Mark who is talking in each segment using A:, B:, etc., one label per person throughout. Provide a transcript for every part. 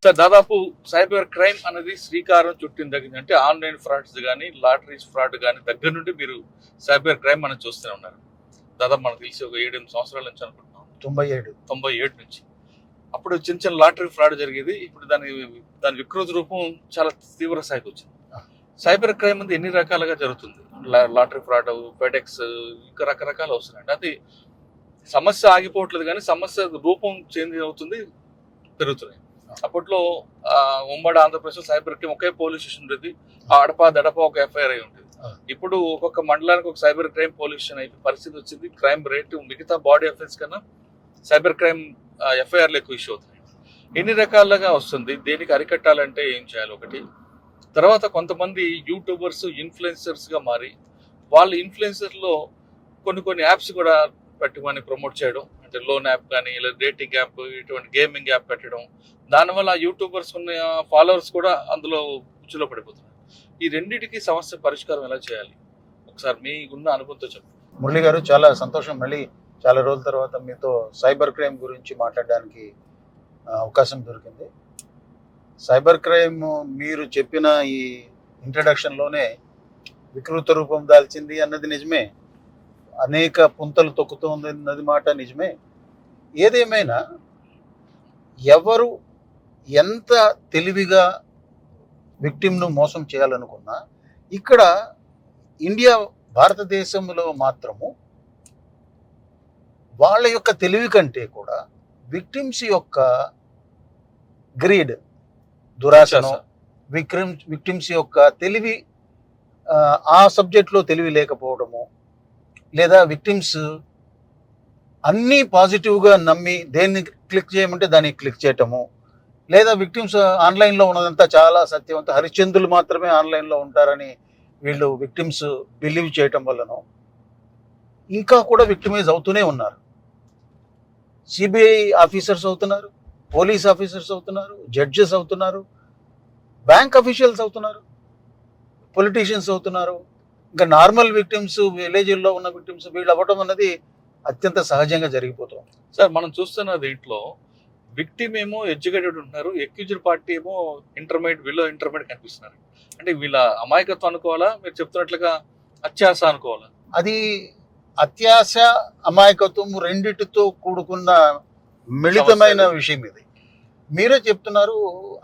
A: Sir దాదాపు cyber crime అనేది శ్రీకారం చుట్టిన దగ్గర అంటే ఆన్లైన్ ఫ్రాడ్స్ కానీ లాటరీస్ ఫ్రాడ్ కానీ దగ్గర నుండి మీరు సైబర్ క్రైమ్ మనం చూస్తూనే ఉన్నారు. దాదాపు మనకు తెలిసి ఒక 7-8 సంవత్సరాల నుంచి అనుకుంటున్నాం. 97 నుంచి. అప్పుడు చిన్న చిన్న లాటరీ ఫ్రాడ్ జరిగేది. ఇప్పుడు దాని వికృత రూపం చాలా తీవ్ర స్థాయికి వచ్చింది. సైబర్ క్రైమ్ అనేది ఎన్ని రకాలుగా జరుగుతుంది. లాటరీ ఫ్రాడ్, ఫెడెక్స్, ఇంకా రకరకాలు వస్తున్నాయండి. అది సమస్య ఆగిపోవట్లేదు కానీ సమస్య రూపం చేంజ్ అవుతుంది, పెరుగుతున్నాయి. అప్పట్లో ఉమ్మడి ఆంధ్రప్రదేశ్ సైబర్ క్రైమ్ ఒకే పోలీస్ స్టేషన్ ఉండేది. అడప దడప ఒక ఎఫ్ఐఆర్ అయి ఉండేది. ఇప్పుడు ఒక్కొక్క మండలానికి ఒక సైబర్ క్రైమ్ పోలీస్ స్టేషన్ అయిపోయి పరిస్థితి వచ్చింది. క్రైమ్ రేటు మిగతా బాడీ అఫెన్స్ కన్నా సైబర్ క్రైమ్ ఎఫ్ఐఆర్లు ఎక్కువ ఇష్యూ అవుతున్నాయి. ఎన్ని రకాలుగా వస్తుంది, దేనికి అరికట్టాలంటే ఏం చేయాలి ఒకటి. తర్వాత కొంతమంది యూట్యూబర్స్ ఇన్ఫ్లుయెన్సర్స్గా మారి వాళ్ళ ఇన్ఫ్లుయెన్సర్లో కొన్ని యాప్స్ కూడా పెట్టుకొని ప్రమోట్ చేయడం, అంటే లోన్ యాప్ కానీ లేదా డేటింగ్ యాప్, ఇటువంటి గేమింగ్ యాప్ పెట్టడం. దానివల్ల యూట్యూబర్స్ ఉన్న ఫాలోవర్స్ కూడా అందులో ఉచ్చులో పడిపోతున్నారు. ఈ రెండింటికి సమస్య పరిష్కారం ఎలా చేయాలి ఒకసారి మీకున్న అనుభవంతో చెప్పండి.
B: మురళి గారు, చాలా సంతోషం మళ్ళీ చాలా రోజుల తర్వాత మీతో సైబర్ క్రైమ్ గురించి మాట్లాడడానికి అవకాశం దొరికింది. సైబర్ క్రైమ్ మీరు చెప్పిన ఈ ఇంట్రడక్షన్లోనే వికృత రూపం దాల్చింది అన్నది నిజమే, అనేక పుంతలు తొక్కుతోంది అన్నది మాట నిజమే. ఏదేమైనా ఎవరు ఎంత తెలివిగా విక్టిమ్ను మోసం చేయాలనుకున్నా ఇక్కడ భారతదేశంలో మాత్రము వాళ్ళ యొక్క తెలివి కంటే కూడా విక్టిమ్స్ యొక్క గ్రీడ్, దురాశను, విక్టిమ్స్ యొక్క తెలివి, ఆ సబ్జెక్ట్లో తెలివి లేకపోవడము, లేదా విక్టిమ్స్ అన్నీ పాజిటివ్గా నమ్మి దేన్ని క్లిక్ చేయమంటే దాన్ని క్లిక్ చేయటము, లేదా విక్టిమ్స్ ఆన్లైన్లో ఉన్నదంతా చాలా సత్యవంత హరిశ్చంద్రులు మాత్రమే ఆన్లైన్లో ఉంటారని వీళ్ళు విక్టిమ్స్ బిలీవ్ చేయటం వల్లనో ఇంకా కూడా విక్టిమైజ్ అవుతూనే ఉన్నారు. సిబిఐ ఆఫీసర్స్ అవుతున్నారు, పోలీస్ ఆఫీసర్స్ అవుతున్నారు, జడ్జెస్ అవుతున్నారు, బ్యాంక్ అఫీషియల్స్ అవుతున్నారు, పొలిటీషియన్స్ అవుతున్నారు. ఇంకా నార్మల్ విక్టిమ్స్, విలేజ్ల్లో ఉన్న విక్టిమ్స్ వీళ్ళు అవ్వటం అన్నది అత్యంత సహజంగా జరిగిపోతుంది.
A: సార్ మనం చూస్తున్న దీంట్లో విక్టిమ్ ఏమో ఎడ్యుకేటెడ్ ఉంటున్నారు, ఎక్యూజ్డ్ పార్టీ ఏమో ఇంటర్మీడియట్ కనిపిస్తున్నారు. అంటే వీళ్ళ అమాయకత్వం అనుకోవాలా, మీరు చెప్తున్నట్లుగా అత్యాశ అనుకోవాలా?
B: అది అత్యాశ, అమాయకత్వం రెండిటితో కూడుకున్న మిళితమైన విషయం ఇది. మీరే చెప్తున్నారు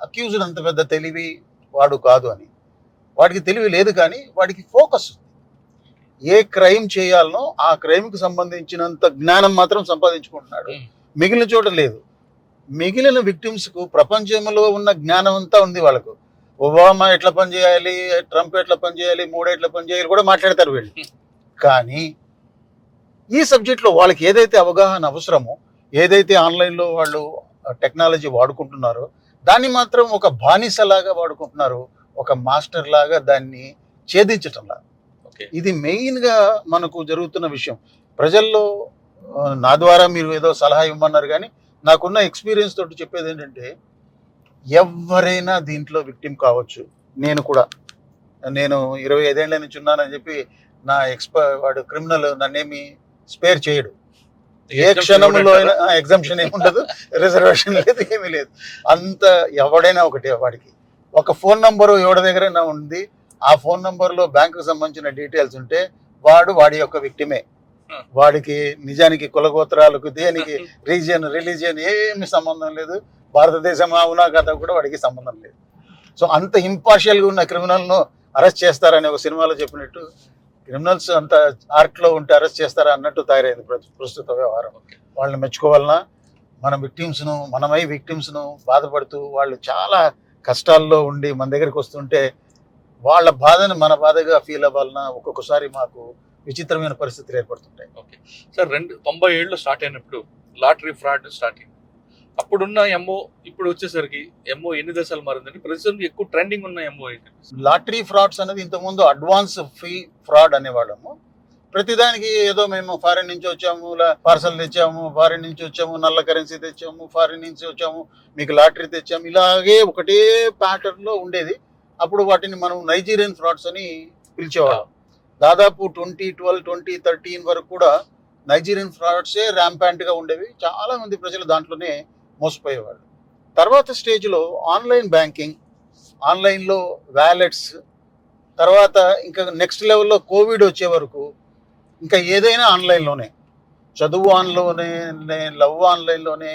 B: అక్యూజ్డ్ అంత పెద్ద తెలివి వాడు కాదు అని. వాడికి తెలివి లేదు కానీ వాడికి ఫోకస్. ఏ క్రైమ్ చేయాలనో ఆ క్రైమ్కి సంబంధించినంత జ్ఞానం మాత్రం సంపాదించుకుంటున్నాడు, మిగిలిన చోట లేదు. మిగిలిన విక్టిమ్స్కు ప్రపంచంలో ఉన్న జ్ఞానం అంతా ఉంది. వాళ్ళకు ఒబామా ఎట్లా పనిచేయాలి, ట్రంప్ ఎట్లా పనిచేయాలి, మోడీ ఎట్లా పనిచేయాలి కూడా మాట్లాడతారు వీళ్ళు. కానీ ఈ సబ్జెక్ట్లో వాళ్ళకి ఏదైతే అవగాహన అవసరమో, ఏదైతే ఆన్లైన్లో వాళ్ళు టెక్నాలజీ వాడుకుంటున్నారో దాన్ని మాత్రం ఒక బానిసలాగా వాడుకుంటున్నారు, ఒక మాస్టర్ లాగా దాన్ని ఛేదించటంలా. ఇది మెయిన్గా మనకు జరుగుతున్న విషయం. ప్రజల్లో నా ద్వారా మీరు ఏదో సలహా ఇవ్వమన్నారు కానీ నాకున్న ఎక్స్పీరియన్స్ తోటి చెప్పేది ఏంటంటే ఎవరైనా దీంట్లో విక్టిమ్ కావచ్చు. నేను 25 ఏళ్ల నుంచి ఉన్నానని చెప్పి నా వాడు క్రిమినల్ నన్నేమి స్పేర్ చేయడు. ఏ క్షణంలో అయినా ఎగ్జంప్షన్ ఏమి ఉండదు, రిజర్వేషన్ లేదు, ఏమీ లేదు. అంత ఎవడైనా ఒకటే. వాడికి ఒక ఫోన్ నంబరు ఎవరి దగ్గరైనా ఉంది, ఆ ఫోన్ నంబర్లో బ్యాంకుకు సంబంధించిన డీటెయిల్స్ ఉంటే వాడి యొక్క విక్టిమే. వాడికి నిజానికి కులగోత్రాలకు, దేనికి, రిలీజియన్ ఏమి సంబంధం లేదు. భారతదేశం అవునా కదా కూడా వాడికి సంబంధం లేదు. సో అంత ఇంపార్షియల్గా ఉన్న క్రిమినల్ను అరెస్ట్ చేస్తారని ఒక సినిమాలో చెప్పినట్టు క్రిమినల్స్ అంత ఆర్ట్లో ఉంటే అరెస్ట్ చేస్తారా అన్నట్టు తయారైంది ప్రస్తుత వ్యవహారం. వాళ్ళని మెచ్చుకోవాలన్నా మనమై విక్టిమ్స్ను బాధపడుతూ వాళ్ళు చాలా కష్టాల్లో ఉండి మన దగ్గరికి వస్తుంటే వాళ్ళ బాధను మన బాధగా ఫీల్ అవ్వాలన్నా ఒక్కొక్కసారి మాకు విచిత్రమైన పరిస్థితులు ఏర్పడుతుంటాయి.
A: ఓకే సార్, 97లో స్టార్ట్ అయినప్పుడు లాటరీ ఫ్రాడ్ స్టార్ట్ అయింది. అప్పుడున్న ఎంఓ ఇప్పుడు వచ్చేసరికి ఎంఓ ఎన్ని దశలు మారిందని ప్రజెంట్ ఎక్కువ ట్రెండింగ్ ఉన్న ఎంఓ ఏంటి?
B: లాటరీ ఫ్రాడ్స్ అనేది ఇంతకుముందు అడ్వాన్స్ ఫీ ఫ్రాడ్ అనేవాళ్ళము. ప్రతిదానికి ఏదో మేము ఫారిన్ నుంచి వచ్చాము, పార్సల్ తెచ్చాము, ఫారిన్ నుంచి వచ్చాము, నల్ల కరెన్సీ తెచ్చాము, ఫారిన్ నుంచి వచ్చాము, మీకు లాటరీ తెచ్చాము, ఇలాగే ఒకటే ప్యాటర్న్లో ఉండేది. అప్పుడు వాటిని మనం నైజీరియన్ ఫ్రాడ్స్ అని పిలిచేవాళ్ళం. దాదాపు 2012, 2013 వరకు కూడా నైజీరియన్ ఫ్రాడ్సే ర్యాంపాంట్గా ఉండేవి. చాలామంది ప్రజలు దాంట్లోనే మోసపోయేవాళ్ళు. తర్వాత స్టేజ్లో ఆన్లైన్ బ్యాంకింగ్, ఆన్లైన్లో వ్యాలెట్స్, తర్వాత ఇంకా నెక్స్ట్ లెవెల్లో కోవిడ్ వచ్చే వరకు ఇంకా ఏదైనా ఆన్లైన్లోనే, చదువు ఆన్లైన్లోనే, లవ్ ఆన్లైన్లోనే,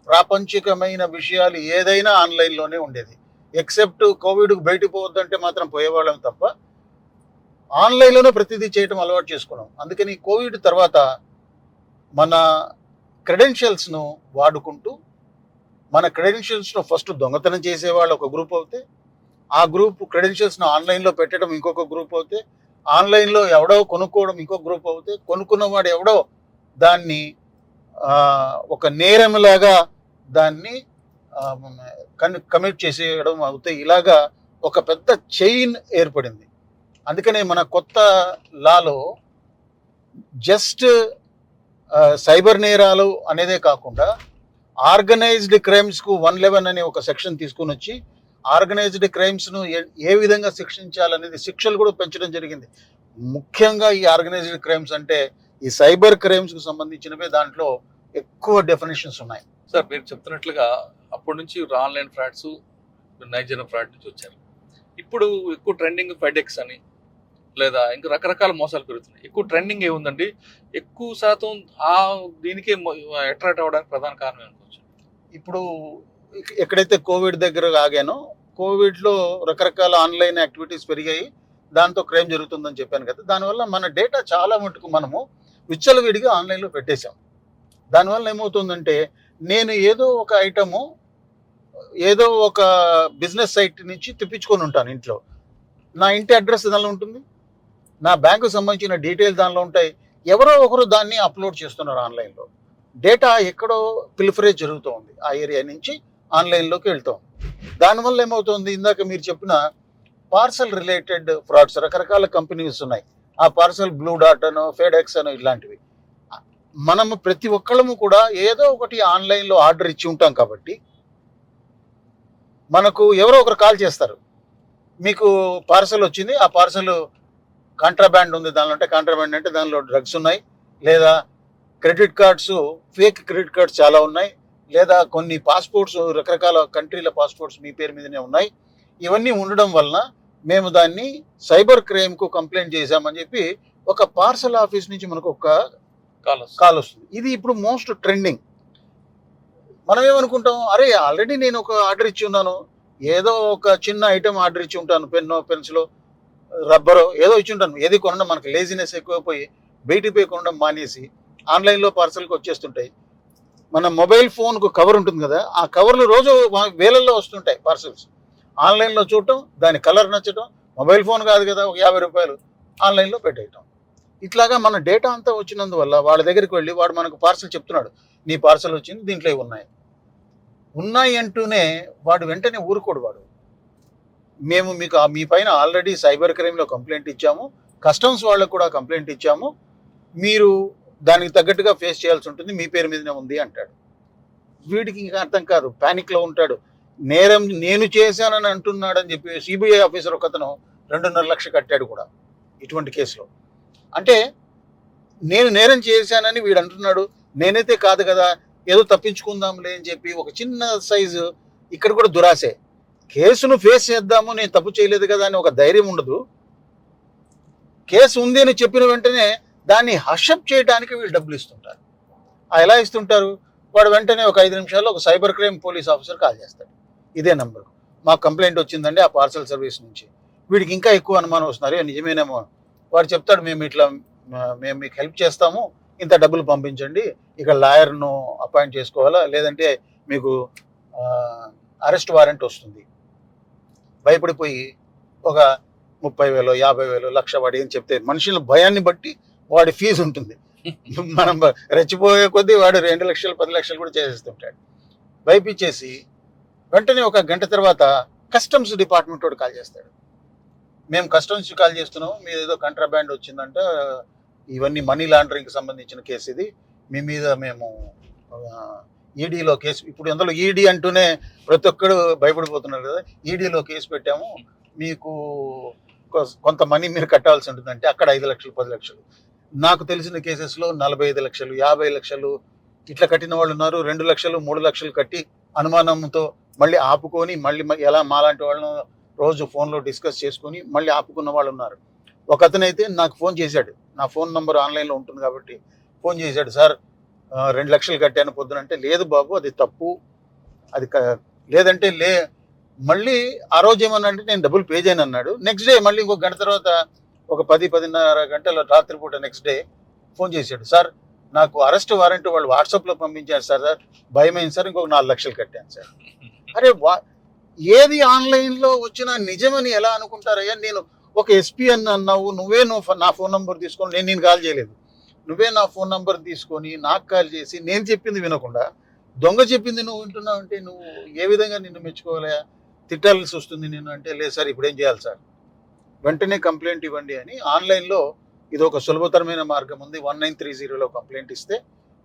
B: ప్రాపంచికమైన విషయాలు ఏదైనా ఆన్లైన్లోనే ఉండేది. ఎక్సెప్ట్ కోవిడ్కి బయటకు పోవద్దంటే మాత్రం పోయేవాళ్ళం తప్ప ఆన్లైన్లోనే ప్రతిదీ చేయటం అలవాటు చేసుకున్నాం. అందుకని కోవిడ్ తర్వాత మన క్రెడెన్షియల్స్ను వాడుకుంటూ మన క్రెడెన్షియల్స్ను ఫస్ట్ దొంగతనం చేసేవాళ్ళు ఒక గ్రూప్ అవుతే, ఆ గ్రూప్ క్రెడెన్షియల్స్ను ఆన్లైన్లో పెట్టడం ఇంకొక గ్రూప్ అవుతే, ఆన్లైన్లో ఎవడో కొనుక్కోవడం ఇంకొక గ్రూప్ అవుతే, కొనుక్కున్నవాడు ఎవడో దాన్ని ఒక నేరంలాగా దాన్ని కమిట్ చేసేయడం అవుతాయి. ఇలాగా ఒక పెద్ద చైన్ ఏర్పడింది. అందుకనే మన కొత్త లాలో జస్ట్ సైబర్ నేరాలు అనేదే కాకుండా ఆర్గనైజ్డ్ క్రైమ్స్కు 111 అనే ఒక సెక్షన్ తీసుకుని వచ్చి ఆర్గనైజ్డ్ క్రైమ్స్ను ఏ విధంగా శిక్షించాలనేది శిక్షలు కూడా పెంచడం జరిగింది. ముఖ్యంగా ఈ ఆర్గనైజ్డ్ క్రైమ్స్ అంటే ఈ సైబర్ క్రైమ్స్కు సంబంధించినవే దాంట్లో ఎక్కువ డెఫినేషన్స్ ఉన్నాయి.
A: సార్ మీరు చెప్తున్నట్లుగా అప్పటి నుంచి ఆన్లైన్ ఫ్రాడ్స్, నైజీరియన్ ఫ్రాడ్ నుంచి వచ్చారు. ఇప్పుడు ఎక్కువ ట్రెండింగ్ ఫెడెక్స్ అని లేదా ఇంకా రకరకాల మోసాలు పెరుగుతున్నాయి. ఎక్కువ ట్రెండింగ్ ఏముందండి? ఎక్కువ శాతం దీనికే అట్రాక్ట్ అవ్వడానికి ప్రధాన కారణం అనుకోవచ్చు.
B: ఇప్పుడు ఎక్కడైతే కోవిడ్ దగ్గర ఆగానో, కోవిడ్లో రకరకాల ఆన్లైన్ యాక్టివిటీస్ పెరిగాయి, దాంతో క్రైమ్ జరుగుతుందని చెప్పాను కదా. దానివల్ల మన డేటా చాలా మటుకు మనము విచ్చలవిడిగా ఆన్లైన్లో పెట్టేశాం. దానివల్ల ఏమవుతుందంటే, నేను ఏదో ఒక ఐటము ఏదో ఒక బిజినెస్ సైట్ నుంచి తెప్పించుకొని ఉంటాను ఇంట్లో, నా ఇంటి అడ్రస్ దానిలో ఉంటుంది, నా బ్యాంకు సంబంధించిన డీటెయిల్ దానిలో ఉంటాయి. ఎవరో ఒకరు దాన్ని అప్లోడ్ చేస్తున్నారు ఆన్లైన్లో. డేటా ఎక్కడో పిల్ఫరేజ్ జరుగుతూ ఉంది, ఆ ఏరియా నుంచి ఆన్లైన్లోకి వెళ్తాం. దానివల్ల ఏమవుతుంది, ఇందాక మీరు చెప్పిన పార్సల్ రిలేటెడ్ ఫ్రాడ్స్, రకరకాల కంపెనీస్ ఉన్నాయి. ఆ పార్సల్ బ్లూ డాట్ అనో ఫెడెక్స్ అనో ఇలాంటివి. మనము ప్రతి ఒక్కళ్ళము కూడా ఏదో ఒకటి ఆన్లైన్లో ఆర్డర్ ఇచ్చి ఉంటాం కాబట్టి మనకు ఎవరో ఒకరు కాల్ చేస్తారు, మీకు పార్సల్ వచ్చింది, ఆ పార్సల్ కాంట్రాబ్యాండ్ ఉంది దానిలో, అంటే కాంట్రాబ్యాండ్ అంటే దానిలో డ్రగ్స్ ఉన్నాయి, లేదా credit cards, fake credit cards చాలా ఉన్నాయి, లేదా కొన్ని పాస్పోర్ట్స్, రకరకాల కంట్రీల పాస్పోర్ట్స్ మీ పేరు మీదనే ఉన్నాయి. ఇవన్నీ ఉండడం వలన మేము దాన్ని సైబర్ క్రైమ్కు కంప్లైంట్ చేశామని చెప్పి ఒక పార్సల్ ఆఫీస్ నుంచి మనకు ఒక కాల్ వస్తుంది. ఇది ఇప్పుడు మోస్ట్ ట్రెండింగ్. మనం ఏమనుకుంటాం, అరే ఆల్రెడీ నేను ఒక ఆర్డర్ ఇచ్చి ఉన్నాను, ఏదో ఒక చిన్న ఐటెం ఆర్డర్ ఇచ్చి ఉంటాను, పెన్నో పెన్సిలో రబ్బరో ఏదో ఇచ్చి ఉంటాను, ఏది కొనడం మనకు లేజినెస్ ఎక్కువైపోయి బయటికి పోయి కొనడం మానేసి ఆన్లైన్లో పార్సల్కి వచ్చేస్తుంటాయి. మన మొబైల్ ఫోన్కు కవర్ ఉంటుంది కదా, ఆ కవర్లు రోజు వేలల్లో వస్తుంటాయి పార్సల్స్. ఆన్లైన్లో చూడటం, దాని కలర్ నచ్చటం, మొబైల్ ఫోన్ కాదు కదా, ఒక 50 రూపాయలు ఆన్లైన్లో పెట్టేయటం. ఇట్లాగా మన డేటా అంతా వచ్చినందువల్ల వాళ్ళ దగ్గరికి వెళ్ళి వాడు మనకు పార్సల్ చెప్తున్నాడు, నీ పార్సల్ వచ్చింది, దీంట్లో ఉన్నాయి అంటూనే వాడు వెంటనే ఊరుకోడు. వాడు, మేము మీకు మీ పైన ఆల్రెడీ సైబర్ క్రైమ్లో కంప్లైంట్ ఇచ్చాము, కస్టమ్స్ వాళ్ళకు కూడా కంప్లైంట్ ఇచ్చాము, మీరు దానికి తగ్గట్టుగా ఫేస్ చేయాల్సి ఉంటుంది, మీ పేరు మీదనే ఉంది అంటాడు. వీడికి ఇంకా అర్థం కాదు, ప్యానిక్లో ఉంటాడు. నేరం నేను చేశానని అంటున్నాడని చెప్పి సిబిఐ ఆఫీసర్ ఒకతను 2.5 లక్షలు కట్టాడు కూడా ఇటువంటి కేసులో. అంటే నేను నేరం చేశానని వీడు అంటున్నాడు, నేనైతే కాదు కదా, ఏదో తప్పించుకుందాంలే అని చెప్పి ఒక చిన్న సైజు. ఇక్కడ కూడా దురాశే, కేసును ఫేస్ చేద్దాము, నేను తప్పు చేయలేదు కదా అని ఒక ధైర్యం ఉండదు. కేసు ఉంది అని చెప్పిన వెంటనే దాన్ని హషప్ చేయడానికి వీళ్ళు డబ్బులు ఇస్తుంటారు. ఎలా ఇస్తుంటారు, వాడు వెంటనే ఒక 5 నిమిషాల్లో ఒక cyber crime police officer call చేస్తాడు, ఇదే నెంబర్, మాకు కంప్లైంట్ వచ్చిందండి ఆ పార్సల్ సర్వీస్ నుంచి. వీడికి ఇంకా ఎక్కువ అనుమానం వస్తున్నారు, నిజమేనేమో. వాడు చెప్తాడు, మేము మీకు హెల్ప్ చేస్తాము, ఇంత డబ్బులు పంపించండి, ఇక లాయర్ను అపాయింట్ చేసుకోవాలా, లేదంటే మీకు అరెస్ట్ వారెంట్ వస్తుంది. భయపడిపోయి ఒక 30,000, 50,000, లక్ష వాడి అని చెప్తే మనుషుల భయాన్ని బట్టి వాడి ఫీజు ఉంటుంది. మనం రెచ్చిపోయే కొద్దీ వాడు 2 లక్షలు 10 లక్షలు కూడా చేసేస్తుంటాడు. భయపించేసి వెంటనే ఒక గంట తర్వాత కస్టమ్స్ డిపార్ట్మెంట్ వాడు కాల్ చేస్తాడు, మేము కస్టమ్స్ కాల్ చేస్తున్నాము, మీరు ఏదో కాంట్రాబ్యాండ్ వచ్చిందంట, ఇవన్నీ మనీ లాండరింగ్కి సంబంధించిన కేసు, ఇది మీ మీద మేము ఈడీలో కేసు, ఇప్పుడు అందులో ఈడీ అంటూనే ప్రతి ఒక్కడు భయపడిపోతున్నారు కదా, ఈడీలో కేసు పెట్టాము, మీకు కొంత మనీ మీరు కట్టాల్సి ఉంటుందంటే అక్కడ 5 లక్షలు 10 లక్షలు. నాకు తెలిసిన కేసెస్లో 45 లక్షలు 50 లక్షలు ఇట్లా కట్టిన వాళ్ళు ఉన్నారు. 2 లక్షలు 3 లక్షలు కట్టి అనుమానంతో మళ్ళీ ఆపుకొని మళ్ళీ ఎలా మాలాంటి వాళ్ళను రోజు ఫోన్లో డిస్కస్ చేసుకొని మళ్ళీ ఆపుకున్న వాళ్ళు ఉన్నారు. ఒక అతనైతే నాకు ఫోన్ చేశాడు, నా ఫోన్ నంబర్ ఆన్లైన్లో ఉంటుంది కాబట్టి ఫోన్ చేశాడు, సార్ 2 లక్షలు కట్టాను పొద్దున. అంటే లేదు బాబు అది తప్పు, అది లేదంటే మళ్ళీ ఆ రోజు ఏమన్నా అంటే నేను డబ్బులు పే చేయను అన్నాడు. నెక్స్ట్ డే మళ్ళీ ఇంకొక గంట తర్వాత ఒక 10-10:30 గంటల రాత్రిపూట నెక్స్ట్ డే ఫోన్ చేశాడు, సార్ నాకు అరెస్ట్ వారెంట్ వాళ్ళు వాట్సాప్లో పంపించారు సార్, భయమైంది సార్, ఇంకొక 4 లక్షలు కట్టాను సార్. అరే ఏది ఆన్లైన్లో వచ్చినా నిజమని ఎలా అనుకుంటారయ్యా? నేను ఒక ఎస్పీ అని అన్నావు, నా ఫోన్ నంబర్ తీసుకొని, నేను కాల్ చేయలేదు, నువ్వే నా ఫోన్ నంబర్ తీసుకొని నాకు కాల్ చేసి నేను చెప్పింది వినకుండా దొంగ చెప్పింది నువ్వు వింటున్నావు అంటే నువ్వు ఏ విధంగా నిన్ను మెచ్చుకోవాలా? తిట్టాల్సి వస్తుంది నేను. అంటే లేదు సార్, ఇప్పుడు ఏం చేయాలి సార్, వెంటనే కంప్లైంట్ ఇవ్వండి అని. ఆన్లైన్లో ఇది ఒక సులభతరమైన మార్గం ఉంది. 1930లో కంప్లైంట్ ఇస్తే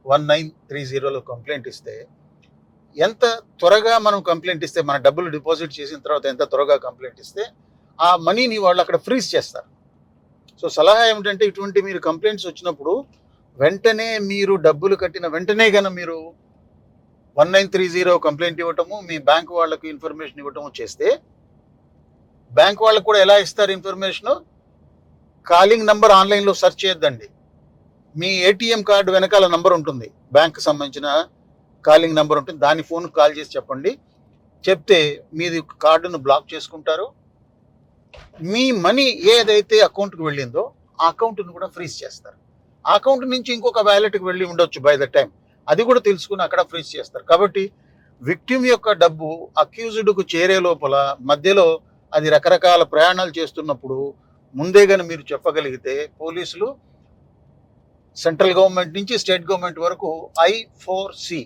B: 1930లో కంప్లైంట్ ఇస్తే ఎంత త్వరగా మనం కంప్లైంట్ ఇస్తే, మన డబ్బులు డిపాజిట్ చేసిన తర్వాత ఎంత త్వరగా కంప్లైంట్ ఇస్తే ఆ మనీని వాళ్ళు అక్కడ ఫ్రీజ్ చేస్తారు. సో సలహా ఏమిటంటే, ఇటువంటి మీరు కంప్లైంట్స్ వచ్చినప్పుడు వెంటనే మీరు డబ్బులు కట్టిన వెంటనే కనుక మీరు 1930 కంప్లైంట్ ఇవ్వటము, మీ బ్యాంక్ వాళ్ళకు ఇన్ఫర్మేషన్ ఇవ్వటము చేస్తే, బ్యాంక్ వాళ్ళకు కూడా ఎలా ఇస్తారు ఇన్ఫర్మేషను? కాలింగ్ నంబర్ ఆన్లైన్లో సెర్చ్ చేయొద్దండి, మీ ఏటీఎం కార్డు వెనకాల నంబర్ ఉంటుంది, బ్యాంక్ సంబంధించిన కాలింగ్ నంబర్ ఉంటుంది, దాని ఫోన్ కాల్ చేసి చెప్పండి. చెప్తే మీది కార్డును బ్లాక్ చేసుకుంటారు, మీ మనీ ఏదైతే అకౌంట్కి వెళ్ళిందో ఆ అకౌంట్ను కూడా ఫ్రీజ్ చేస్తారు. ఆ అకౌంట్ నుంచి ఇంకొక వ్యాలెట్కి వెళ్ళి ఉండొచ్చు బై ద టైం, అది కూడా తెలుసుకుని అక్కడ ఫ్రీజ్ చేస్తారు. కాబట్టి విక్టిమ్ యొక్క డబ్బు అక్యూజ్డ్కు చేరే లోపల మధ్యలో అది రకరకాల ప్రయాణాలు చేస్తున్నప్పుడు ముందే కానీ మీరు చెప్పగలిగితే, పోలీసులు సెంట్రల్ గవర్నమెంట్ నుంచి స్టేట్ గవర్నమెంట్ వరకు I4C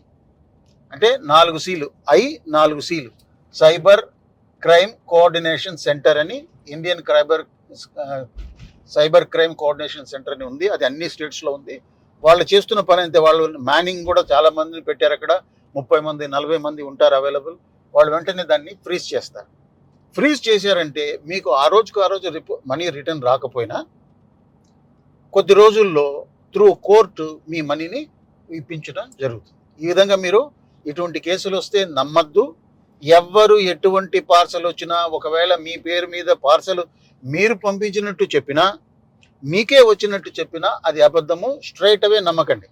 B: అంటే 4 Cలు, 4 Cలు, సైబర్ క్రైమ్ కోఆర్డినేషన్ సెంటర్ అని, Indian cyber crime coordination centre అని ఉంది. అది అన్ని స్టేట్స్లో ఉంది. వాళ్ళు చేస్తున్న పని అంతే. వాళ్ళు మ్యానింగ్ కూడా చాలా మందిని పెట్టారు అక్కడ, 30 మంది 40 మంది ఉంటారు అవైలబుల్. వాళ్ళు వెంటనే దాన్ని ఫ్రీజ్ చేస్తారు. ఫ్రీజ్ చేశారంటే మీకు ఆ రోజు మనీ రిటర్న్ రాకపోయినా కొద్ది రోజుల్లో త్రూ కోర్టు మీ మనీని ఇప్పించడం జరుగుతుంది. ఈ విధంగా మీరు ఇటువంటి కేసులు వస్తే నమ్మద్దు. ఎవ్వరు ఎటువంటి పార్సల్ వచ్చినా, ఒకవేళ మీ పేరు మీద పార్సల్ మీరు పంపించినట్టు చెప్పినా, మీకే వచ్చినట్టు చెప్పినా అది అబద్ధము. స్ట్రైట్ అవే నమ్మకండి.